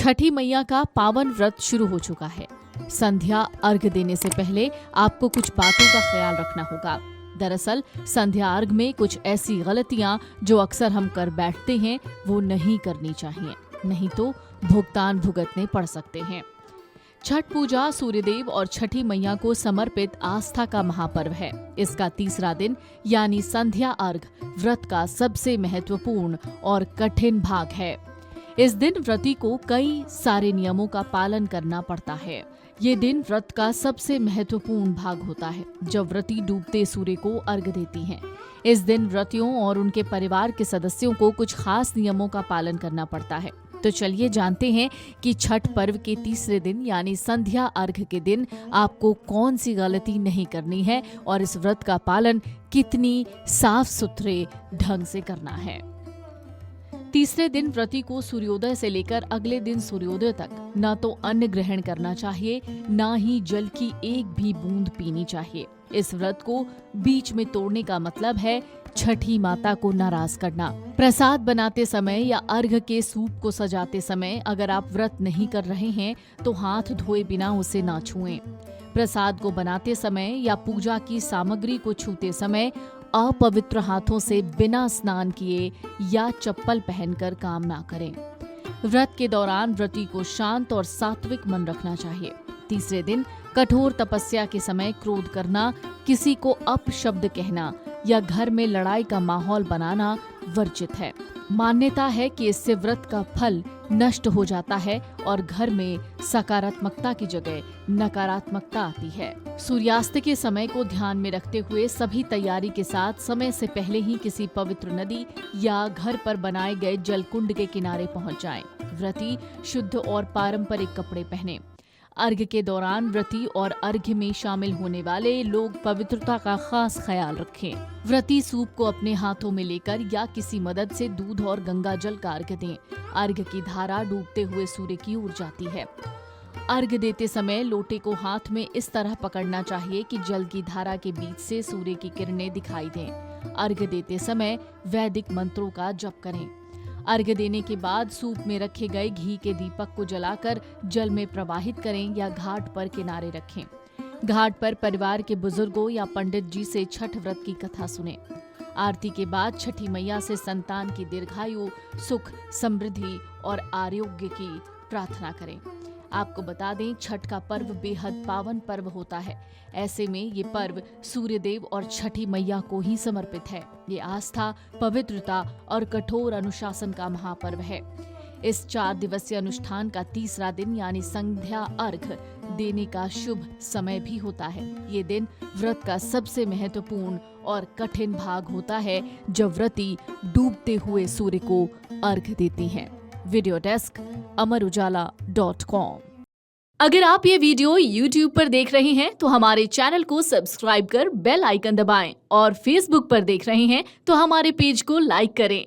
छठी मैया का पावन व्रत शुरू हो चुका है। संध्या अर्घ देने से पहले आपको कुछ बातों का ख्याल रखना होगा। दरअसल संध्या अर्घ में कुछ ऐसी गलतियां जो अक्सर हम कर बैठते हैं वो नहीं करनी चाहिए, नहीं तो भुगतान भुगतने पड़ सकते हैं। छठ पूजा सूर्यदेव और छठी मैया को समर्पित आस्था का महापर्व है। इसका तीसरा दिन यानी संध्या अर्घ व्रत का सबसे महत्वपूर्ण और कठिन भाग है। इस दिन व्रती को कई सारे नियमों का पालन करना पड़ता है। ये दिन व्रत का सबसे महत्वपूर्ण भाग होता है जब व्रती डूबते सूर्य को अर्घ देती हैं। इस दिन व्रतियों और उनके परिवार के सदस्यों को कुछ खास नियमों का पालन करना पड़ता है। तो चलिए जानते हैं कि छठ पर्व के तीसरे दिन यानी संध्या अर्घ के दिन आपको कौन सी गलती नहीं करनी है और इस व्रत का पालन कितनी साफ सुथरे ढंग से करना है। तीसरे दिन व्रती को सूर्योदय से लेकर अगले दिन सूर्योदय तक न तो अन्न ग्रहण करना चाहिए, न ही जल की एक भी बूंद पीनी चाहिए। इस व्रत को बीच में तोड़ने का मतलब है छठी माता को नाराज करना। प्रसाद बनाते समय या अर्घ के सूप को सजाते समय अगर आप व्रत नहीं कर रहे हैं तो हाथ धोए बिना उसे ना छुएं। प्रसाद को बनाते समय या पूजा की सामग्री को छूते समय अपवित्र हाथों से बिना स्नान किए या चप्पल पहनकर काम ना करें। व्रत के दौरान व्रती को शांत और सात्विक मन रखना चाहिए। तीसरे दिन कठोर तपस्या के समय क्रोध करना, किसी को अपशब्द कहना या घर में लड़ाई का माहौल बनाना वर्जित है। मान्यता है कि इससे व्रत का फल नष्ट हो जाता है और घर में सकारात्मकता की जगह नकारात्मकता आती है। सूर्यास्त के समय को ध्यान में रखते हुए सभी तैयारी के साथ समय से पहले ही किसी पवित्र नदी या घर पर बनाए गए जलकुंड के किनारे पहुंच जाएं। व्रती शुद्ध और पारंपरिक कपड़े पहने। अर्घ के दौरान व्रती और अर्घ में शामिल होने वाले लोग पवित्रता का खास ख्याल रखें। व्रती सूप को अपने हाथों में लेकर या किसी मदद से दूध और गंगा जल का अर्घ दें। अर्घ की धारा डूबते हुए सूर्य की ओर जाती है। अर्घ देते समय लोटे को हाथ में इस तरह पकड़ना चाहिए कि जल की धारा के बीच से सूर्य की किरणें दिखाई दें। अर्घ देते समय वैदिक मंत्रों का जप करें। अर्घ देने के बाद सूप में रखे गए घी के दीपक को जलाकर जल में प्रवाहित करें या घाट पर किनारे रखें। घाट पर परिवार के बुजुर्गों या पंडित जी से छठ व्रत की कथा सुनें। आरती के बाद छठी मैया से संतान की दीर्घायु, सुख, समृद्धि और आरोग्य की प्रार्थना करें। आपको बता दें, छठ का पर्व बेहद पावन पर्व होता है। ऐसे में ये पर्व सूर्यदेव और छठी मैया को ही समर्पित है। ये आस्था, पवित्रता और कठोर अनुशासन का महापर्व है। इस 4 दिवसीय अनुष्ठान का तीसरा दिन यानी संध्या अर्घ देने का शुभ समय भी होता है। ये दिन व्रत का सबसे महत्वपूर्ण और कठिन भाग होता है जब व्रती डूबते हुए सूर्य को अर्घ देती हैं। Video desk amarujala.com। अगर आप ये वीडियो YouTube पर देख रहे हैं तो हमारे चैनल को सब्सक्राइब कर बेल आइकन दबाएं और Facebook पर देख रहे हैं तो हमारे पेज को लाइक करें।